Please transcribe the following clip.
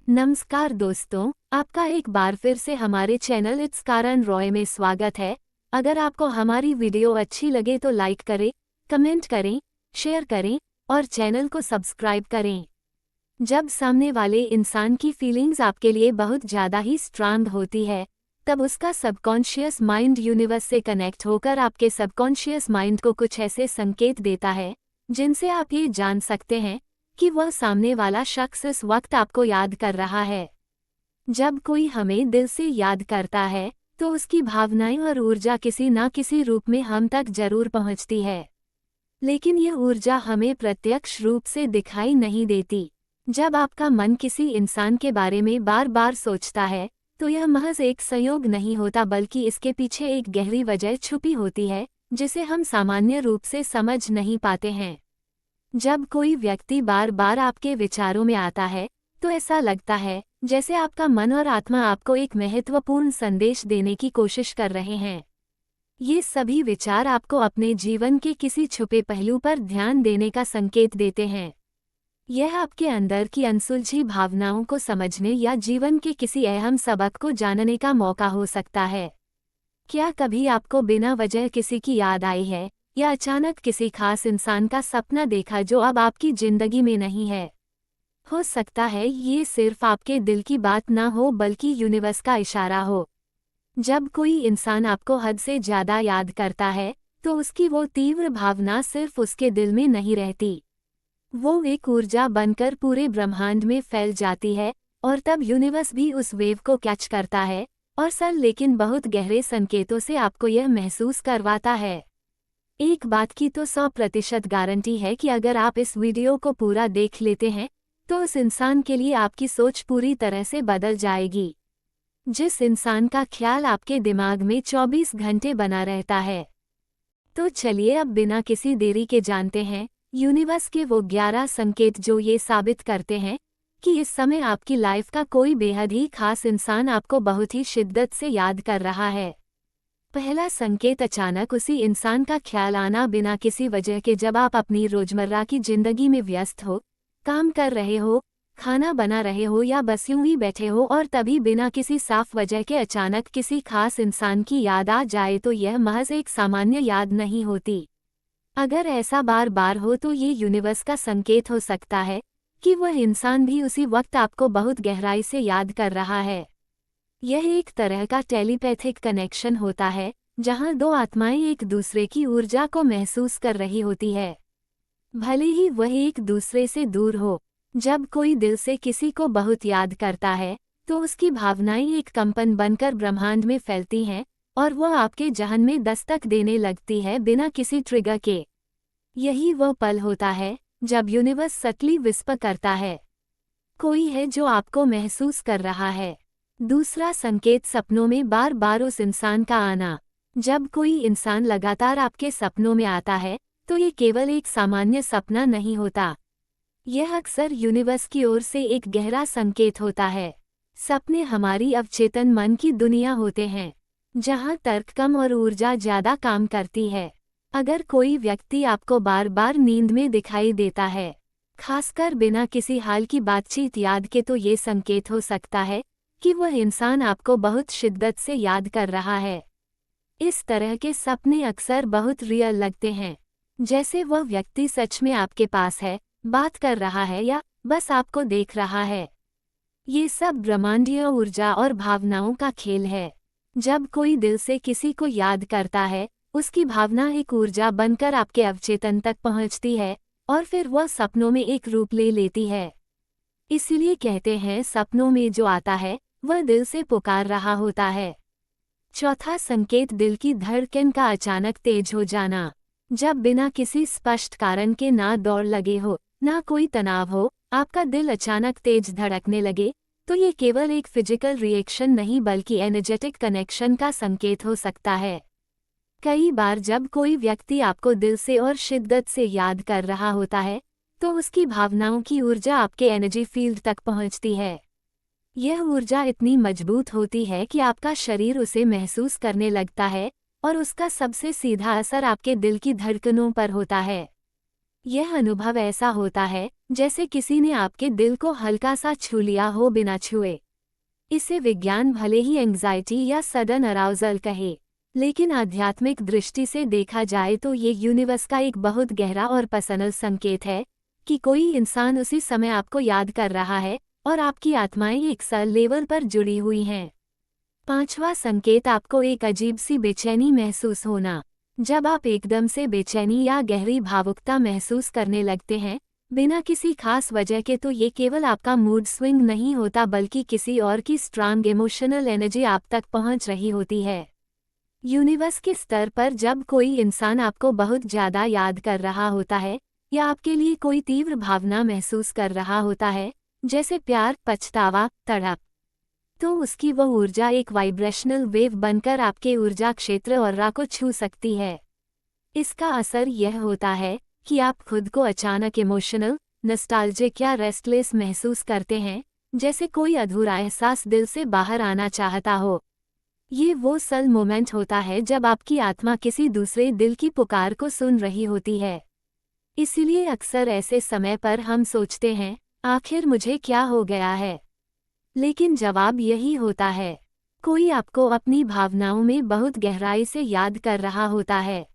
नमस्कार दोस्तों, आपका एक बार फिर से हमारे चैनल इट्स कारण रॉय में स्वागत है। अगर आपको हमारी वीडियो अच्छी लगे तो लाइक करें, कमेंट करें, शेयर करें और चैनल को सब्सक्राइब करें। जब सामने वाले इंसान की फीलिंग्स आपके लिए बहुत ज़्यादा ही स्ट्रांग होती है, तब उसका सबकॉन्शियस माइंड यूनिवर्स से कनेक्ट होकर आपके सबकॉन्शियस माइंड को कुछ ऐसे संकेत देता है जिनसे आप ये जान सकते हैं कि वह सामने वाला शख्स इस वक्त आपको याद कर रहा है। जब कोई हमें दिल से याद करता है तो उसकी भावनाएं और ऊर्जा किसी न किसी रूप में हम तक जरूर पहुंचती है, लेकिन यह ऊर्जा हमें प्रत्यक्ष रूप से दिखाई नहीं देती। जब आपका मन किसी इंसान के बारे में बार बार सोचता है तो यह महज एक संयोग नहीं होता, बल्कि इसके पीछे एक गहरी वजह छुपी होती है जिसे हम सामान्य रूप से समझ नहीं पाते हैं। जब कोई व्यक्ति बार बार आपके विचारों में आता है तो ऐसा लगता है जैसे आपका मन और आत्मा आपको एक महत्वपूर्ण संदेश देने की कोशिश कर रहे हैं। ये सभी विचार आपको अपने जीवन के किसी छुपे पहलू पर ध्यान देने का संकेत देते हैं। यह आपके अंदर की अनसुलझी भावनाओं को समझने या जीवन के किसी अहम सबक को जानने का मौका हो सकता है। क्या कभी आपको बिना वजह किसी की याद आई है या अचानक किसी खास इंसान का सपना देखा जो अब आपकी जिंदगी में नहीं है? हो सकता है ये सिर्फ आपके दिल की बात ना हो, बल्कि यूनिवर्स का इशारा हो। जब कोई इंसान आपको हद से ज़्यादा याद करता है तो उसकी वो तीव्र भावना सिर्फ उसके दिल में नहीं रहती, वो एक ऊर्जा बनकर पूरे ब्रह्मांड में फैल जाती है और तब यूनिवर्स भी उस वेव को कैच करता है और सरल लेकिन बहुत गहरे संकेतों से आपको यह महसूस करवाता है। एक बात की तो 100% गारंटी है कि अगर आप इस वीडियो को पूरा देख लेते हैं तो उस इंसान के लिए आपकी सोच पूरी तरह से बदल जाएगी, जिस इंसान का ख्याल आपके दिमाग में 24 घंटे बना रहता है। तो चलिए अब बिना किसी देरी के जानते हैं यूनिवर्स के वो 11 संकेत जो ये साबित करते हैं कि इस समय आपकी लाइफ का कोई बेहद ही खास इंसान आपको बहुत ही शिद्दत से याद कर रहा है। पहला संकेत, अचानक उसी इंसान का ख्याल आना बिना किसी वजह के। जब आप अपनी रोजमर्रा की जिंदगी में व्यस्त हो, काम कर रहे हो, खाना बना रहे हो या बस यूं ही बैठे हो और तभी बिना किसी साफ वजह के अचानक किसी खास इंसान की याद आ जाए तो यह महज एक सामान्य याद नहीं होती। अगर ऐसा बार बार हो तो ये यूनिवर्स का संकेत हो सकता है कि वह इंसान भी उसी वक्त आपको बहुत गहराई से याद कर रहा है। यह एक तरह का टेलीपैथिक कनेक्शन होता है जहां दो आत्माएं एक दूसरे की ऊर्जा को महसूस कर रही होती है, भले ही वह एक दूसरे से दूर हो। जब कोई दिल से किसी को बहुत याद करता है तो उसकी भावनाएं एक कंपन बनकर ब्रह्मांड में फैलती हैं और वह आपके जहन में दस्तक देने लगती है बिना किसी ट्रिगर के। यही वह पल होता है जब यूनिवर्स सटली विस्पर करता है, कोई है जो आपको महसूस कर रहा है। दूसरा संकेत, सपनों में बार बार उस इंसान का आना। जब कोई इंसान लगातार आपके सपनों में आता है तो ये केवल एक सामान्य सपना नहीं होता, यह अक्सर यूनिवर्स की ओर से एक गहरा संकेत होता है। सपने हमारी अवचेतन मन की दुनिया होते हैं जहां तर्क कम और ऊर्जा ज़्यादा काम करती है। अगर कोई व्यक्ति आपको बार बार नींद में दिखाई देता है, खासकर बिना किसी हाल की बातचीत याद के, तो ये संकेत हो सकता है कि वह इंसान आपको बहुत शिद्दत से याद कर रहा है। इस तरह के सपने अक्सर बहुत रियल लगते हैं, जैसे वह व्यक्ति सच में आपके पास है, बात कर रहा है या बस आपको देख रहा है। ये सब ब्रह्मांडीय ऊर्जा और भावनाओं का खेल है। जब कोई दिल से किसी को याद करता है, उसकी भावना एक ऊर्जा बनकर आपके अवचेतन तक पहुंचती है और फिर वह सपनों में एक रूप ले लेती है। इसीलिए कहते हैं सपनों में जो आता है वह दिल से पुकार रहा होता है। चौथा संकेत, दिल की धड़कन का अचानक तेज हो जाना। जब बिना किसी स्पष्ट कारण के ना दौड़ लगे हो, ना कोई तनाव हो, आपका दिल अचानक तेज धड़कने लगे तो ये केवल एक फिजिकल रिएक्शन नहीं बल्कि एनर्जेटिक कनेक्शन का संकेत हो सकता है। कई बार जब कोई व्यक्ति आपको दिल से और शिद्दत से याद कर रहा होता है तो उसकी भावनाओं की ऊर्जा आपके एनर्जी फील्ड तक पहुंचती है। यह ऊर्जा इतनी मजबूत होती है कि आपका शरीर उसे महसूस करने लगता है और उसका सबसे सीधा असर आपके दिल की धड़कनों पर होता है। यह अनुभव ऐसा होता है जैसे किसी ने आपके दिल को हल्का सा छू लिया हो बिना छुए। इसे विज्ञान भले ही एंग्जाइटी या सडन अराउजल कहे, लेकिन आध्यात्मिक दृष्टि से देखा जाए तो ये यूनिवर्स का एक बहुत गहरा और पर्सनल संकेत है कि कोई इंसान उसी समय आपको याद कर रहा है और आपकी आत्माएं एक सल लेवल पर जुड़ी हुई हैं। पांचवा संकेत, आपको एक अजीब सी बेचैनी महसूस होना। जब आप एकदम से बेचैनी या गहरी भावुकता महसूस करने लगते हैं बिना किसी खास वजह के, तो ये केवल आपका मूड स्विंग नहीं होता बल्कि किसी और की स्ट्रांग इमोशनल एनर्जी आप तक पहुंच रही होती है। यूनिवर्स के स्तर पर जब कोई इंसान आपको बहुत ज़्यादा याद कर रहा होता है या आपके लिए कोई तीव्र भावना महसूस कर रहा होता है, जैसे प्यार, पछतावा, तड़प, तो उसकी वह ऊर्जा एक वाइब्रेशनल वेव बनकर आपके ऊर्जा क्षेत्र और को छू सकती है। इसका असर यह होता है कि आप खुद को अचानक इमोशनल, नॉस्टैल्जिक या रेस्टलेस महसूस करते हैं, जैसे कोई अधूरा एहसास दिल से बाहर आना चाहता हो। ये वो सल मोमेंट होता है जब आपकी आत्मा किसी दूसरे दिल की पुकार को सुन रही होती है। इसलिए अक्सर ऐसे समय पर हम सोचते हैं, आखिर मुझे क्या हो गया है? लेकिन जवाब यही होता है, कोई आपको अपनी भावनाओं में बहुत गहराई से याद कर रहा होता है।